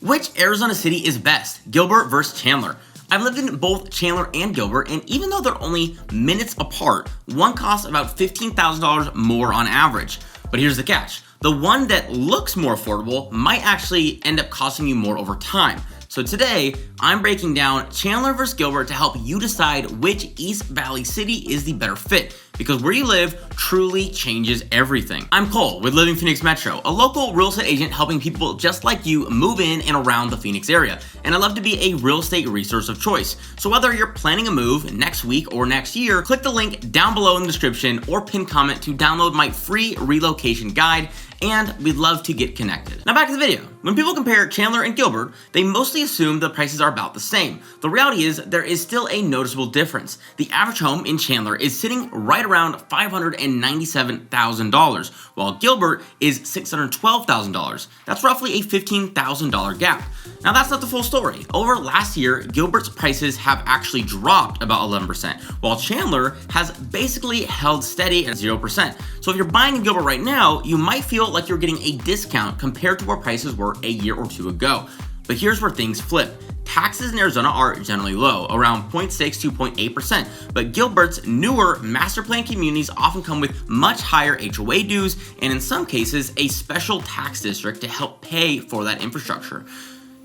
Which Arizona city is best, Gilbert versus Chandler? I've lived in both Chandler and Gilbert, and even though they're only minutes apart, one costs about $15,000 more on average. But here's the catch. The one that looks more affordable might actually end up costing you more over time. So today, I'm breaking down Chandler versus Gilbert to help you decide which East Valley city is the better fit, because where you live truly changes everything. I'm Cole with Living Phoenix Metro, a local real estate agent helping people just like you move in and around the Phoenix area. And I love to be a real estate resource of choice. So whether you're planning a move next week or next year, click the link down below in the description or pin comment to download my free relocation guide, and we'd love to get connected. Now back to the video. When people compare Chandler and Gilbert, they mostly assume the prices are about the same. The reality is there is still a noticeable difference. The average home in Chandler is sitting right around $597,000, while Gilbert is $612,000. That's roughly a $15,000 gap. Now that's not the full story. Over last year, Gilbert's prices have actually dropped about 11%, while Chandler has basically held steady at 0%. So if you're buying in Gilbert right now, you might feel like you're getting a discount compared to where prices were a year or two ago. But here's where things flip. Taxes in Arizona are generally low, around 0.6 to 0.8%, but Gilbert's newer master plan communities often come with much higher HOA dues and in some cases a special tax district to help pay for that infrastructure.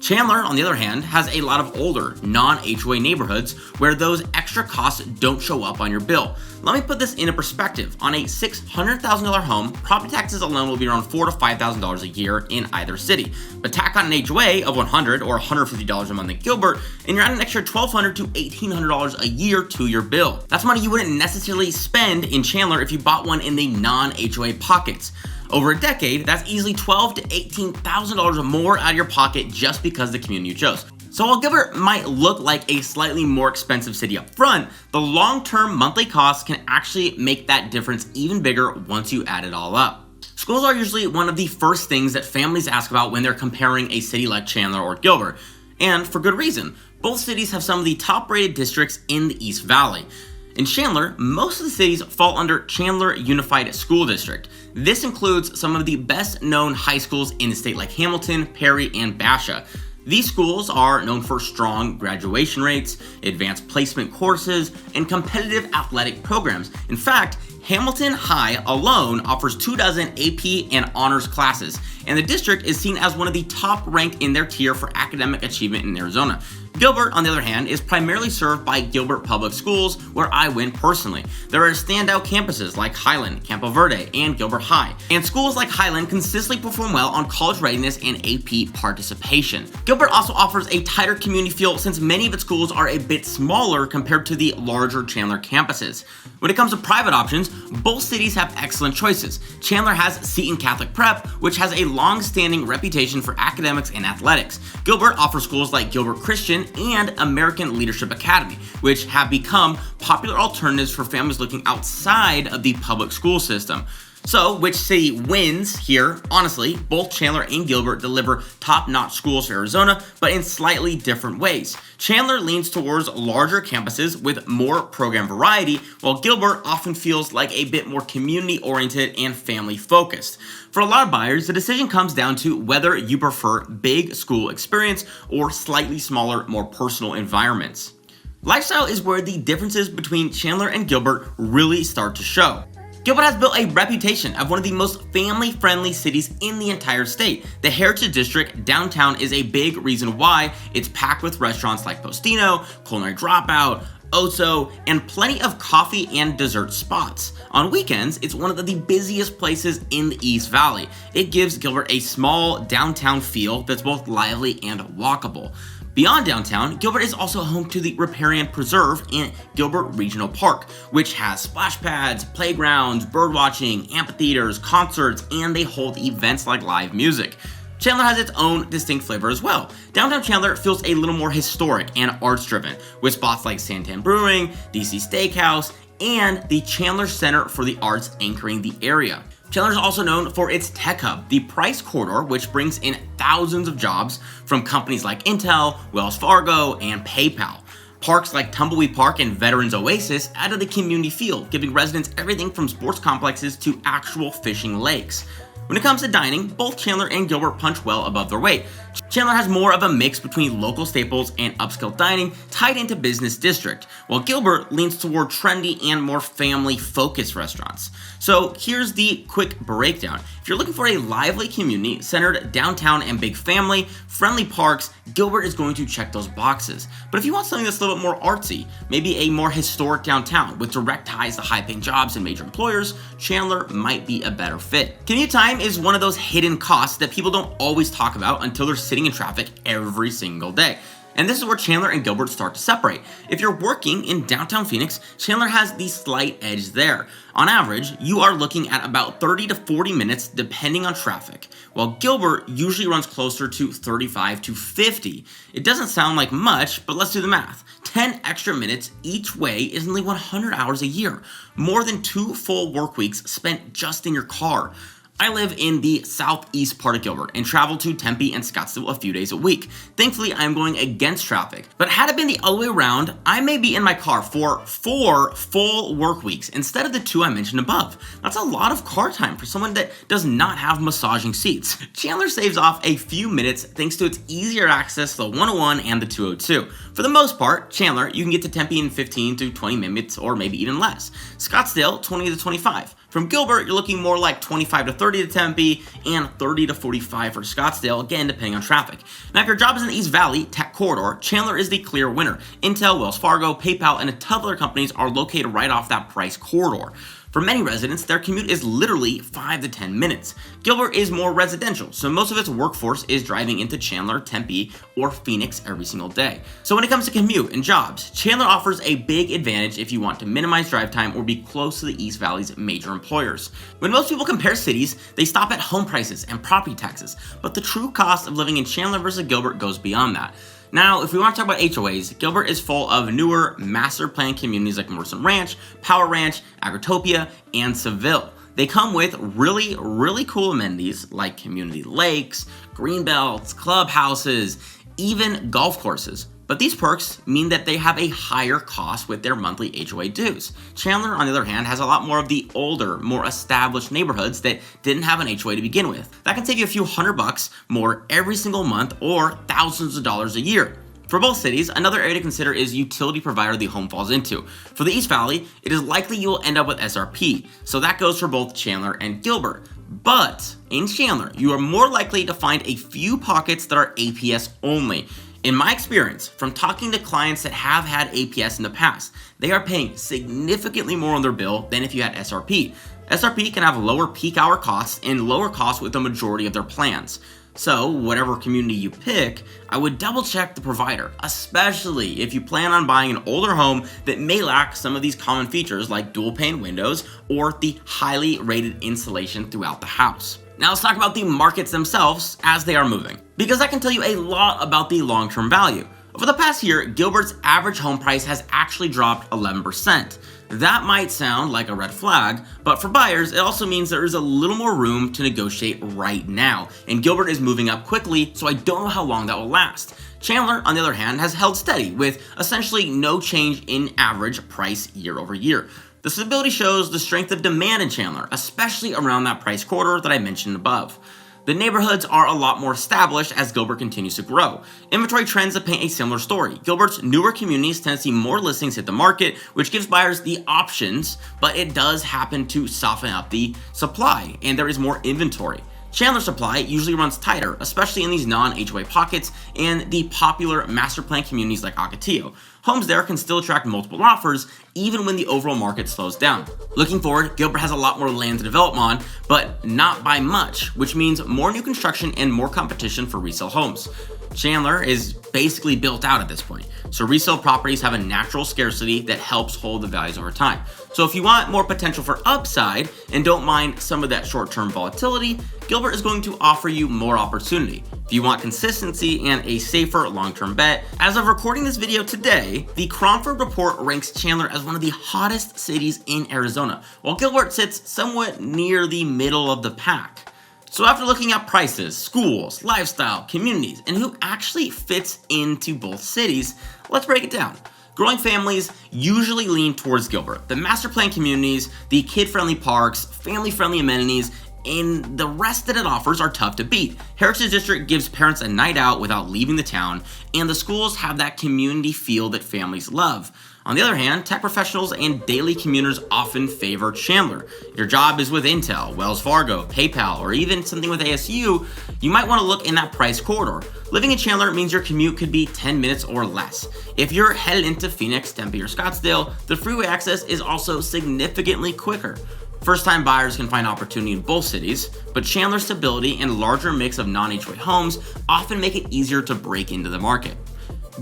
Chandler, on the other hand, has a lot of older, non-HOA neighborhoods where those extra costs don't show up on your bill. Let me put this into perspective. On a $600,000 home, property taxes alone will be around $4,000 to $5,000 a year in either city. But tack on an HOA of $100 or $150 a month in Gilbert, and you're adding an extra $1,200 to $1,800 a year to your bill. That's money you wouldn't necessarily spend in Chandler if you bought one in the non-HOA pockets. Over a decade, that's easily $12,000 to $18,000 more out of your pocket just because the community you chose. So while Gilbert might look like a slightly more expensive city up front, the long-term monthly costs can actually make that difference even bigger once you add it all up. Schools are usually one of the first things that families ask about when they're comparing a city like Chandler or Gilbert, and for good reason. Both cities have some of the top-rated districts in the East Valley. In Chandler, most of the cities fall under Chandler Unified School District. This includes some of the best known high schools in the state like Hamilton, Perry, and Basha. These schools are known for strong graduation rates, advanced placement courses, and competitive athletic programs. In fact, Hamilton High alone offers 24 AP and honors classes, and the district is seen as one of the top ranked in their tier for academic achievement in Arizona. Gilbert, on the other hand, is primarily served by Gilbert Public Schools, where I went personally. There are standout campuses like Highland, Campo Verde, and Gilbert High. And schools like Highland consistently perform well on college readiness and AP participation. Gilbert also offers a tighter community feel since many of its schools are a bit smaller compared to the larger Chandler campuses. When it comes to private options, both cities have excellent choices. Chandler has Seton Catholic Prep, which has a long-standing reputation for academics and athletics. Gilbert offers schools like Gilbert Christian and American Leadership Academy, which have become popular alternatives for families looking outside of the public school system. So, which city wins here? Honestly, both Chandler and Gilbert deliver top-notch schools for Arizona, but in slightly different ways. Chandler leans towards larger campuses with more program variety, while Gilbert often feels like a bit more community-oriented and family-focused. For a lot of buyers, the decision comes down to whether you prefer big school experience or slightly smaller, more personal environments. Lifestyle is where the differences between Chandler and Gilbert really start to show. Gilbert has built a reputation of one of the most family-friendly cities in the entire state. The Heritage District downtown is a big reason why it's packed with restaurants like Postino, Culinary Dropout, Oso, and plenty of coffee and dessert spots. On weekends, it's one of the busiest places in the East Valley. It gives Gilbert a small downtown feel that's both lively and walkable. Beyond downtown, Gilbert is also home to the Riparian Preserve and Gilbert Regional Park, which has splash pads, playgrounds, birdwatching, amphitheaters, concerts, and they hold events like live music. Chandler has its own distinct flavor as well. Downtown Chandler feels a little more historic and arts-driven, with spots like Santan Brewing, DC Steakhouse, and the Chandler Center for the Arts anchoring the area. Chandler is also known for its tech hub, the Price Corridor, which brings in thousands of jobs from companies like Intel, Wells Fargo, and PayPal. Parks like Tumbleweed Park and Veterans Oasis added the community feel, giving residents everything from sports complexes to actual fishing lakes. When it comes to dining, both Chandler and Gilbert punch well above their weight. Chandler has more of a mix between local staples and upscale dining tied into business district, while Gilbert leans toward trendy and more family-focused restaurants. So here's the quick breakdown. If you're looking for a lively community centered downtown and big family, friendly parks, Gilbert is going to check those boxes. But if you want something that's a little bit more artsy, maybe a more historic downtown with direct ties to high-paying jobs and major employers, Chandler might be a better fit. Commute time is one of those hidden costs that people don't always talk about until they're sitting in traffic every single day. And this is where Chandler and Gilbert start to separate. If you're working in downtown Phoenix, Chandler has the slight edge there. On average, you are looking at about 30 to 40 minutes depending on traffic, while Gilbert usually runs closer to 35 to 50. It doesn't sound like much, but let's do the math. 10 extra minutes each way is nearly 100 hours a year, more than 2 full work weeks spent just in your car. I live in the southeast part of Gilbert and travel to Tempe and Scottsdale a few days a week. Thankfully, I'm going against traffic. But had it been the other way around, I may be in my car for 4 full work weeks instead of the 2 I mentioned above. That's a lot of car time for someone that does not have massaging seats. Chandler saves off a few minutes thanks to its easier access to the 101 and the 202. For the most part, Chandler, you can get to Tempe in 15 to 20 minutes or maybe even less. Scottsdale, 20 to 25. From Gilbert, you're looking more like 25 to 30 to Tempe and 30 to 45 for Scottsdale, again depending on traffic. Now if your job is in the East Valley Tech Corridor, Chandler is the clear winner. Intel, Wells Fargo, PayPal, and a ton of other companies are located right off that price corridor. For many residents, their commute is literally 5 to 10 minutes. Gilbert is more residential, so most of its workforce is driving into Chandler, Tempe, or Phoenix every single day. So when it comes to commute and jobs, Chandler offers a big advantage if you want to minimize drive time or be close to the East Valley's major employers. When most people compare cities, they stop at home prices and property taxes, but the true cost of living in Chandler versus Gilbert goes beyond that. Now, if we want to talk about HOAs, Gilbert is full of newer master plan communities like Morrison Ranch, Power Ranch, Agritopia, and Seville. They come with really cool amenities like community lakes, green belts, clubhouses, even golf courses. But these perks mean that they have a higher cost with their monthly HOA dues. Chandler, on the other hand, has a lot more of the older, more established neighborhoods that didn't have an HOA to begin with. That can save you a few $100 more every single month or thousands of dollars a year. For both cities, another area to consider is utility provider the home falls into. For the East Valley, it is likely you will end up with SRP, so that goes for both Chandler and Gilbert. But in Chandler, you are more likely to find a few pockets that are APS only. In my experience, from talking to clients that have had APS in the past, they are paying significantly more on their bill than if you had SRP. SRP can have lower peak hour costs and lower costs with the majority of their plans. So, whatever community you pick, I would double check the provider, especially if you plan on buying an older home that may lack some of these common features like dual pane windows or the highly rated insulation throughout the house. Now let's talk about the markets themselves as they are moving, because that can tell you a lot about the long-term value. Over the past year, Gilbert's average home price has actually dropped 11%. That might sound like a red flag, but for buyers, it also means there is a little more room to negotiate right now, and Gilbert is moving up quickly, so I don't know how long that will last. Chandler, on the other hand, has held steady with essentially no change in average price year over year. The stability shows the strength of demand in Chandler, especially around that price corridor that I mentioned above. The neighborhoods are a lot more established as Gilbert continues to grow. Inventory trends that paint a similar story. Gilbert's newer communities tend to see more listings hit the market, which gives buyers the options, but it does happen to soften up the supply, and there is more inventory. Chandler supply usually runs tighter, especially in these non-HOA pockets and the popular master plan communities like Ocotillo. Homes there can still attract multiple offers, even when the overall market slows down. Looking forward, Gilbert has a lot more land to develop on, but not by much, which means more new construction and more competition for resale homes. Chandler is basically built out at this point, so resale properties have a natural scarcity that helps hold the values over time. So if you want more potential for upside and don't mind some of that short-term volatility, Gilbert is going to offer you more opportunity. If you want consistency and a safer long-term bet, as of recording this video today, the Cromford report ranks Chandler as one of the hottest cities in Arizona, while Gilbert sits somewhat near the middle of the pack. So after looking at prices, schools, lifestyle, communities, and who actually fits into both cities, let's break it down. Growing families usually lean towards Gilbert. The master plan communities, the kid-friendly parks, family-friendly amenities, and the rest that it offers are tough to beat. Heritage District gives parents a night out without leaving the town, and the schools have that community feel that families love. On the other hand, tech professionals and daily commuters often favor Chandler. If your job is with Intel, Wells Fargo, PayPal, or even something with ASU, you might want to look in that price corridor. Living in Chandler means your commute could be 10 minutes or less. If you're headed into Phoenix, Tempe, or Scottsdale, the freeway access is also significantly quicker. First-time buyers can find opportunity in both cities, but Chandler's stability and larger mix of non-HOA homes often make it easier to break into the market.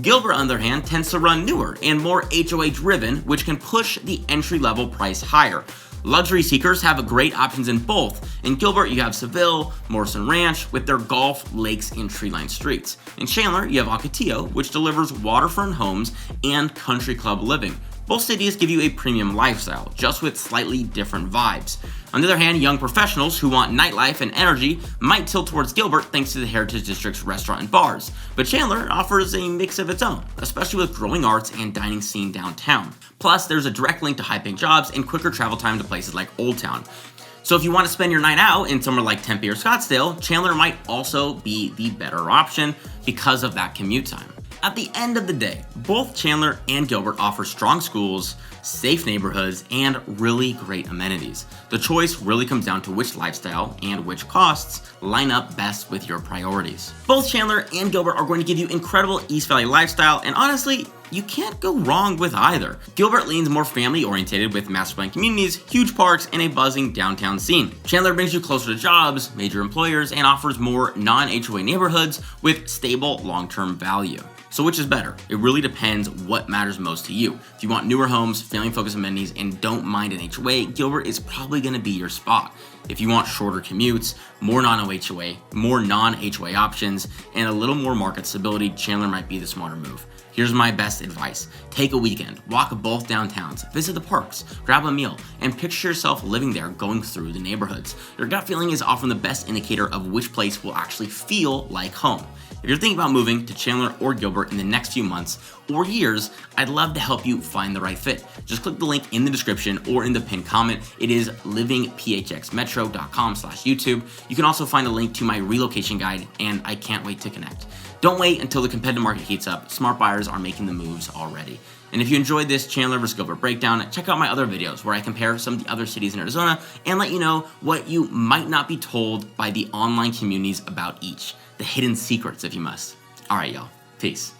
Gilbert, on the other hand, tends to run newer and more HOA-driven, which can push the entry-level price higher. Luxury seekers have great options in both. In Gilbert, you have Seville, Morrison Ranch, with their golf, lakes, and tree-lined streets. In Chandler, you have Ocotillo, which delivers waterfront homes and country club living. Both cities give you a premium lifestyle, just with slightly different vibes. On the other hand, young professionals who want nightlife and energy might tilt towards Gilbert thanks to the Heritage District's restaurant and bars, but Chandler offers a mix of its own, especially with growing arts and dining scene downtown. Plus, there's a direct link to high-paying jobs and quicker travel time to places like Old Town. So if you want to spend your night out in somewhere like Tempe or Scottsdale, Chandler might also be the better option because of that commute time. At the end of the day, both Chandler and Gilbert offer strong schools, safe neighborhoods, and really great amenities. The choice really comes down to which lifestyle and which costs line up best with your priorities. Both Chandler and Gilbert are going to give you incredible East Valley lifestyle, and honestly, you can't go wrong with either. Gilbert leans more family-oriented with master plan communities, huge parks, and a buzzing downtown scene. Chandler brings you closer to jobs, major employers, and offers more non-HOA neighborhoods with stable long-term value. So which is better? It really depends what matters most to you. If you want newer homes, family-focused amenities, and don't mind an HOA, Gilbert is probably going to be your spot. If you want shorter commutes, more non-HOA options, and a little more market stability, Chandler might be the smarter move. Here's my best advice. Take a weekend, walk both downtowns, visit the parks, grab a meal, and picture yourself living there going through the neighborhoods. Your gut feeling is often the best indicator of which place will actually feel like home. If you're thinking about moving to Chandler or Gilbert in the next few months or years, I'd love to help you find the right fit. Just click the link in the description or in the pinned comment. It is livingphxmetro.com/YouTube. You can also find a link to my relocation guide, and I can't wait to connect. Don't wait until the competitive market heats up. Smart buyers are making the moves already. And if you enjoyed this Chandler vs. Gilbert breakdown, check out my other videos where I compare some of the other cities in Arizona and let you know what you might not be told by the online communities about each. The hidden secrets, if you must. All right, y'all. Peace.